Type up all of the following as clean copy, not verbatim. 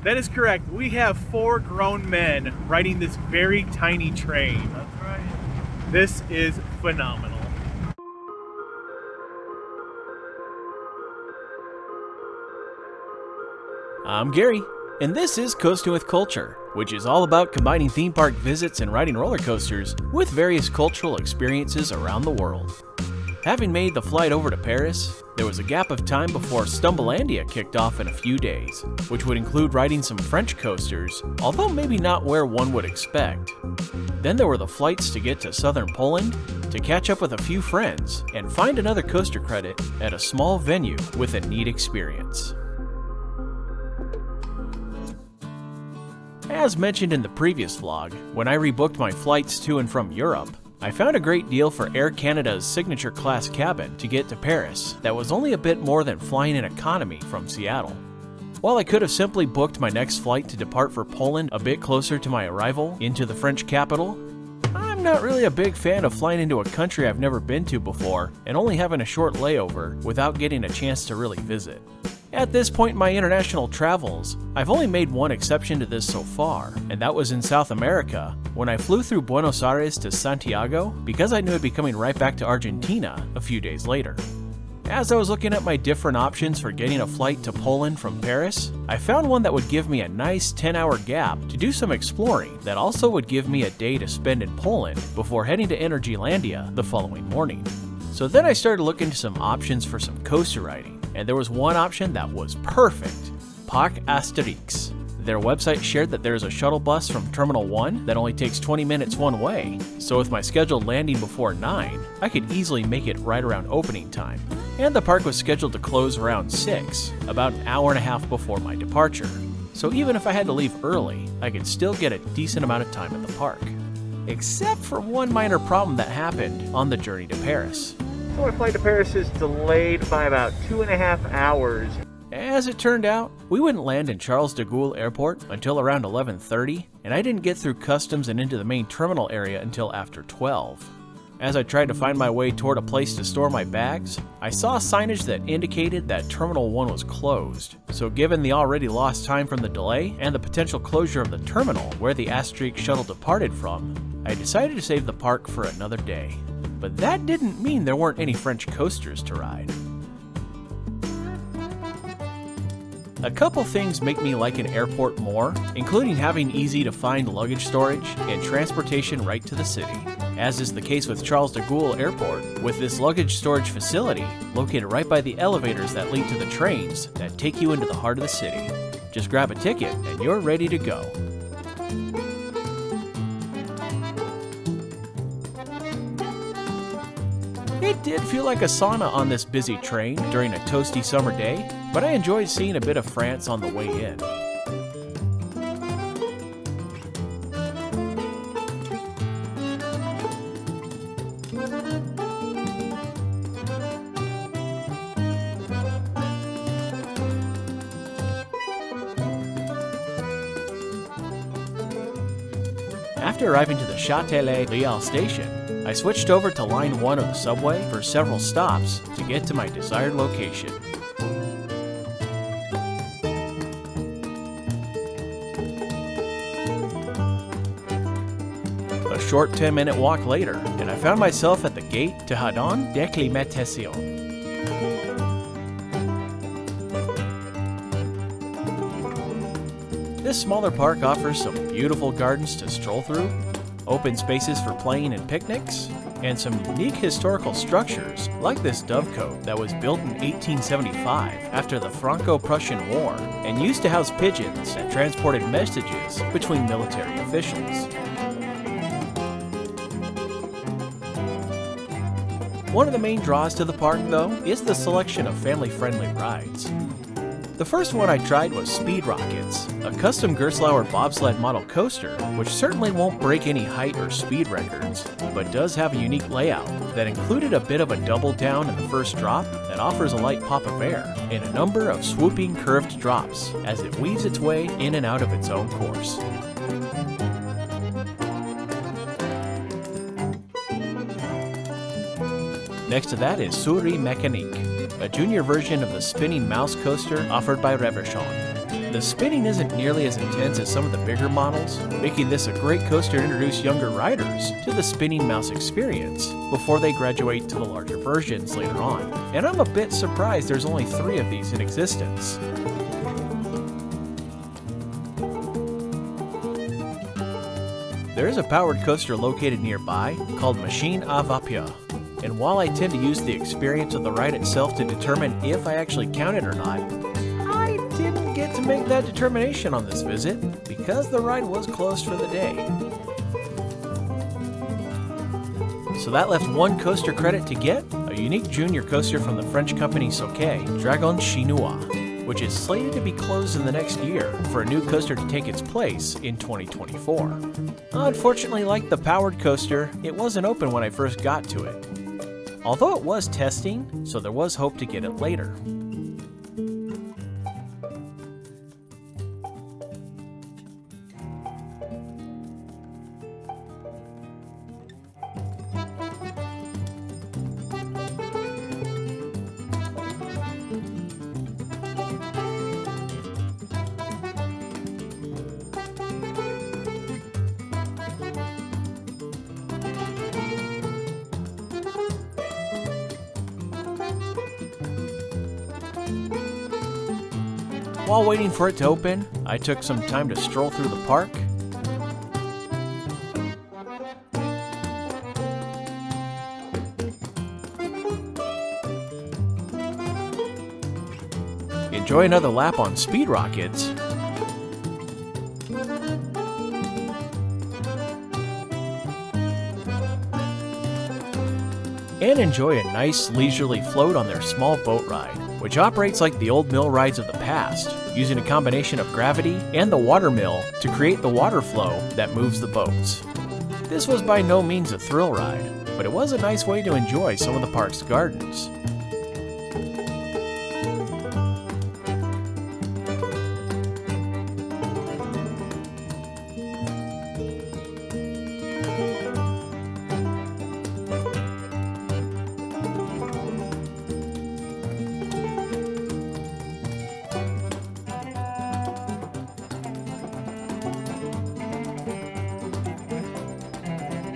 That is correct. We have 4 grown men riding this very tiny train. That's right. This is phenomenal. I'm Gary, and this is Coasting with Culture, which is all about combining theme park visits and riding roller coasters with various cultural experiences around the world. Having made the flight over to Paris, there was a gap of time before Stumblelandia kicked off in a few days, which would include riding some French coasters, although maybe not where one would expect. Then there were the flights to get to southern Poland, to catch up with a few friends, and find another coaster credit at a small venue with a neat experience. As mentioned in the previous vlog, when I rebooked my flights to and from Europe, I found a great deal for Air Canada's signature class cabin to get to Paris that was only a bit more than flying in economy from Seattle. While I could have simply booked my next flight to depart for Poland a bit closer to my arrival into the French capital, I'm not really a big fan of flying into a country I've never been to before and only having a short layover without getting a chance to really visit. At this point in my international travels, I've only made one exception to this so far, and that was in South America, when I flew through Buenos Aires to Santiago because I knew I'd be coming right back to Argentina a few days later. As I was looking at my different options for getting a flight to Poland from Paris, I found one that would give me a nice 10-hour gap to do some exploring that also would give me a day to spend in Poland before heading to Energylandia the following morning. So then I started looking into some options for some coaster riding, and there was one option that was perfect: Park Asterix. Their website shared that there is a shuttle bus from Terminal 1 that only takes 20 minutes one way, so with my scheduled landing before 9, I could easily make it right around opening time. And the park was scheduled to close around 6, about an hour and a half before my departure. So even if I had to leave early, I could still get a decent amount of time at the park. Except for one minor problem that happened on the journey to Paris. So our flight to Paris is delayed by about 2.5 hours. As it turned out, we wouldn't land in Charles de Gaulle Airport until around 11:30, and I didn't get through customs and into the main terminal area until after 12. As I tried to find my way toward a place to store my bags, I saw signage that indicated that Terminal 1 was closed. So given the already lost time from the delay and the potential closure of the terminal where the Asterix shuttle departed from, I decided to save the park for another day. But that didn't mean there weren't any French coasters to ride. A couple things make me like an airport more, including having easy to find luggage storage and transportation right to the city. As is the case with Charles de Gaulle Airport, with this luggage storage facility located right by the elevators that lead to the trains that take you into the heart of the city. Just grab a ticket and you're ready to go. It did feel like a sauna on this busy train during a toasty summer day, but I enjoyed seeing a bit of France on the way in. After arriving to the Châtelet-Léal station, I switched over to Line 1 of the subway for several stops to get to my desired location. A short 10-minute walk later, and I found myself at the gate to Jardin d'Acclimatation. This smaller park offers some beautiful gardens to stroll through, open spaces for playing and picnics, and some unique historical structures like this dovecote that was built in 1875 after the Franco-Prussian War and used to house pigeons that transported messages between military officials. One of the main draws to the park, though, is the selection of family-friendly rides. The first one I tried was Speed Rockets, a custom Gerstlauer bobsled model coaster, which certainly won't break any height or speed records, but does have a unique layout that included a bit of a double down in the first drop that offers a light pop of air, and a number of swooping curved drops as it weaves its way in and out of its own course. Next to that is Souris Mécanique, a junior version of the spinning mouse coaster offered by Reverchon. The spinning isn't nearly as intense as some of the bigger models, making this a great coaster to introduce younger riders to the spinning mouse experience before they graduate to the larger versions later on. And I'm a bit surprised there's only 3 of these in existence. There is a powered coaster located nearby called Machine à Vapeur, and while I tend to use the experience of the ride itself to determine if I actually count it or not, I didn't get to make that determination on this visit because the ride was closed for the day. So that left 1 coaster credit to get, a unique junior coaster from the French company Soke, Dragon Chinois, which is slated to be closed in the next year for a new coaster to take its place in 2024. Unfortunately, like the powered coaster, it wasn't open when I first got to it. Although it was testing, so there was hope to get it later. While waiting for it to open, I took some time to stroll through the park. Enjoy another lap on Speed Rockets. And enjoy a nice leisurely float on their small boat ride, which operates like the old mill rides of the past, using a combination of gravity and the water mill to create the water flow that moves the boats. This was by no means a thrill ride, but it was a nice way to enjoy some of the park's gardens.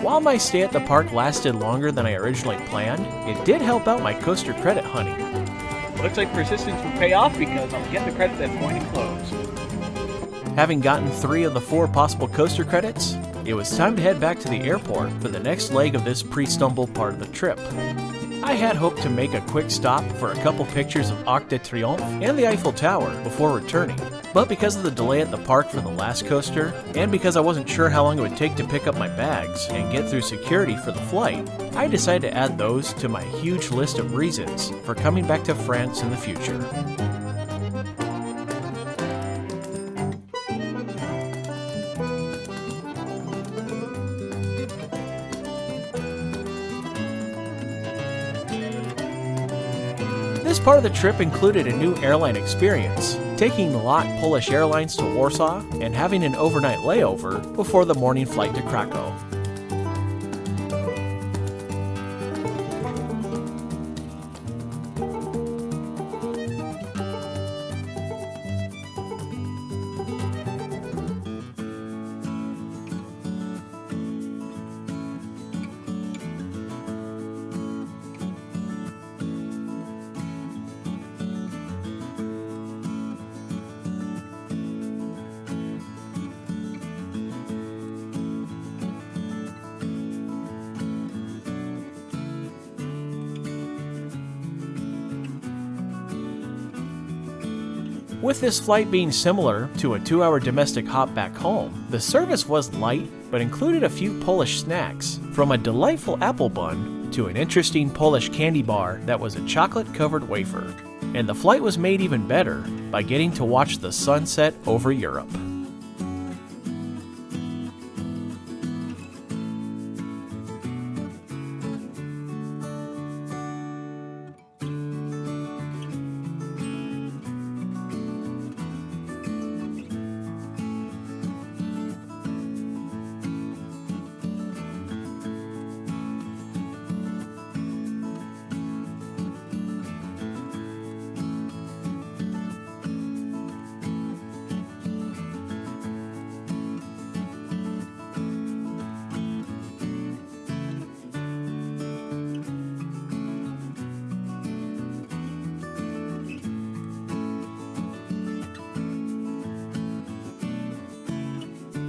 While my stay at the park lasted longer than I originally planned, it did help out my coaster credit hunting. Looks like persistence will pay off because I'll get the credit that's going to close. Having gotten 3 of the 4 possible coaster credits, it was time to head back to the airport for the next leg of this pre-stumble part of the trip. I had hoped to make a quick stop for a couple pictures of Arc de Triomphe and the Eiffel Tower before returning, but because of the delay at the park for the last coaster, and because I wasn't sure how long it would take to pick up my bags and get through security for the flight, I decided to add those to my huge list of reasons for coming back to France in the future. This part of the trip included a new airline experience, taking the LOT Polish Airlines to Warsaw and having an overnight layover before the morning flight to Kraków. With this flight being similar to a 2-hour domestic hop back home, the service was light but included a few Polish snacks, from a delightful apple bun to an interesting Polish candy bar that was a chocolate-covered wafer. And the flight was made even better by getting to watch the sunset over Europe.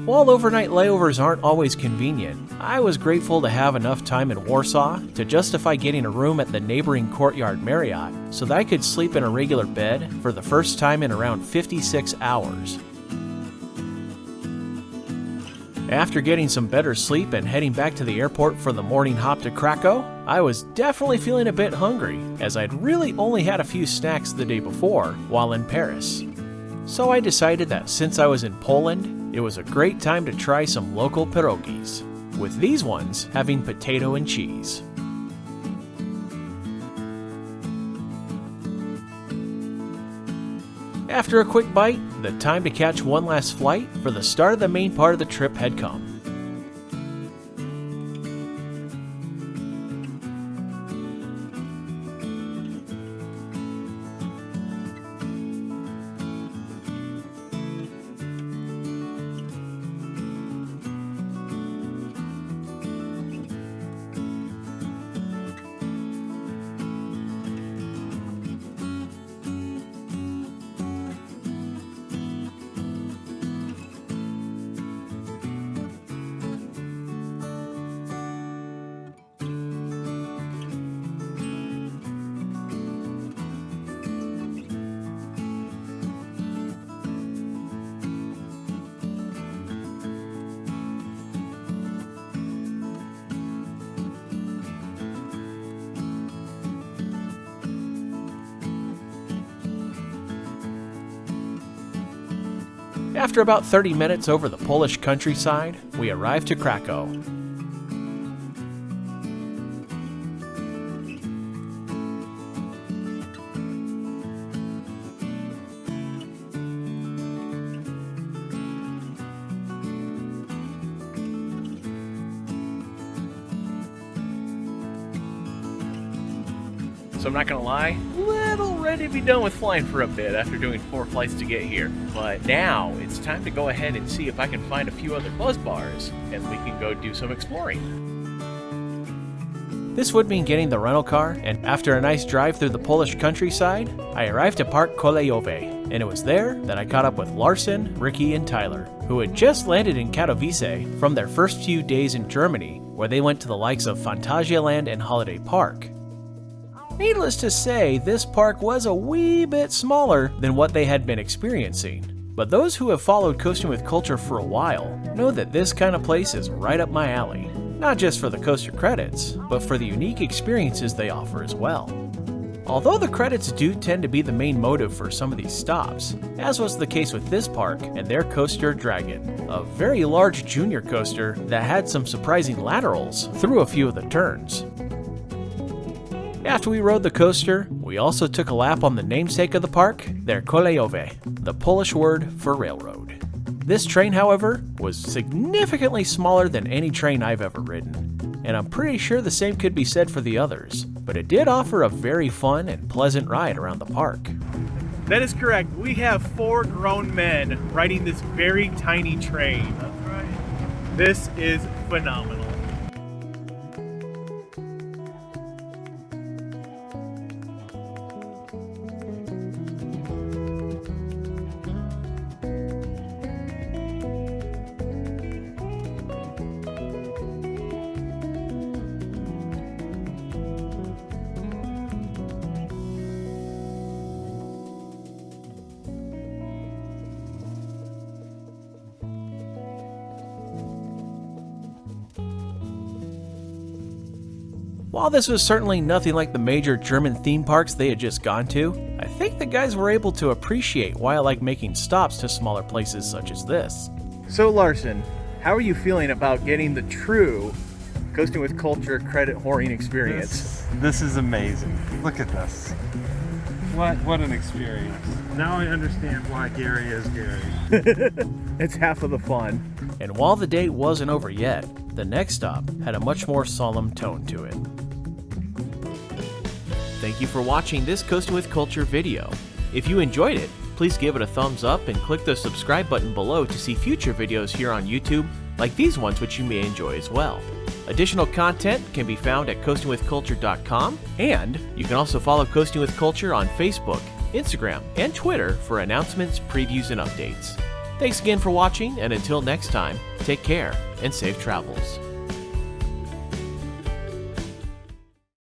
While overnight layovers aren't always convenient, I was grateful to have enough time in Warsaw to justify getting a room at the neighboring Courtyard Marriott so that I could sleep in a regular bed for the first time in around 56 hours. After getting some better sleep and heading back to the airport for the morning hop to Kraków, I was definitely feeling a bit hungry, as I'd really only had a few snacks the day before while in Paris. So I decided that since I was in Poland, it was a great time to try some local pierogies, with these ones having potato and cheese. After a quick bite, the time to catch one last flight for the start of the main part of the trip had come. After about 30 minutes over the Polish countryside, we arrived to Kraków. So I'm not gonna lie, little ready to be done with flying for a bit after doing 4 flights to get here. But now it's time to go ahead and see if I can find a few other buzz bars and we can go do some exploring. This would mean getting the rental car, and after a nice drive through the Polish countryside, I arrived at Park Kolejowy, and it was there that I caught up with Larson, Ricky, and Tyler, who had just landed in Katowice from their first few days in Germany, where they went to the likes of Phantasialand and Holiday Park. Needless to say, this park was a wee bit smaller than what they had been experiencing. But those who have followed Coasting with Culture for a while know that this kind of place is right up my alley. Not just for the coaster credits, but for the unique experiences they offer as well. Although the credits do tend to be the main motive for some of these stops, as was the case with this park and their coaster Dragon, a very large junior coaster that had some surprising laterals through a few of the turns. After we rode the coaster, we also took a lap on the namesake of the park, their Kolejowy, the Polish word for railroad. This train, however, was significantly smaller than any train I've ever ridden, and I'm pretty sure the same could be said for the others, but it did offer a very fun and pleasant ride around the park. That is correct. We have 4 grown men riding this very tiny train. That's right. This is phenomenal. While this was certainly nothing like the major German theme parks they had just gone to, I think the guys were able to appreciate why I like making stops to smaller places such as this. So Larson, how are you feeling about getting the true Coasting with Culture credit whoring experience? This is amazing. Look at this. What an experience. Now I understand why Gary is Gary. It's half of the fun. And while the day wasn't over yet, the next stop had a much more solemn tone to it. Thank you for watching this Coasting with Culture video. If you enjoyed it, please give it a thumbs up and click the subscribe button below to see future videos here on YouTube, like these ones which you may enjoy as well. Additional content can be found at coastingwithculture.com, and you can also follow Coasting with Culture on Facebook, Instagram, and Twitter for announcements, previews, and updates. Thanks again for watching, and until next time, take care and safe travels.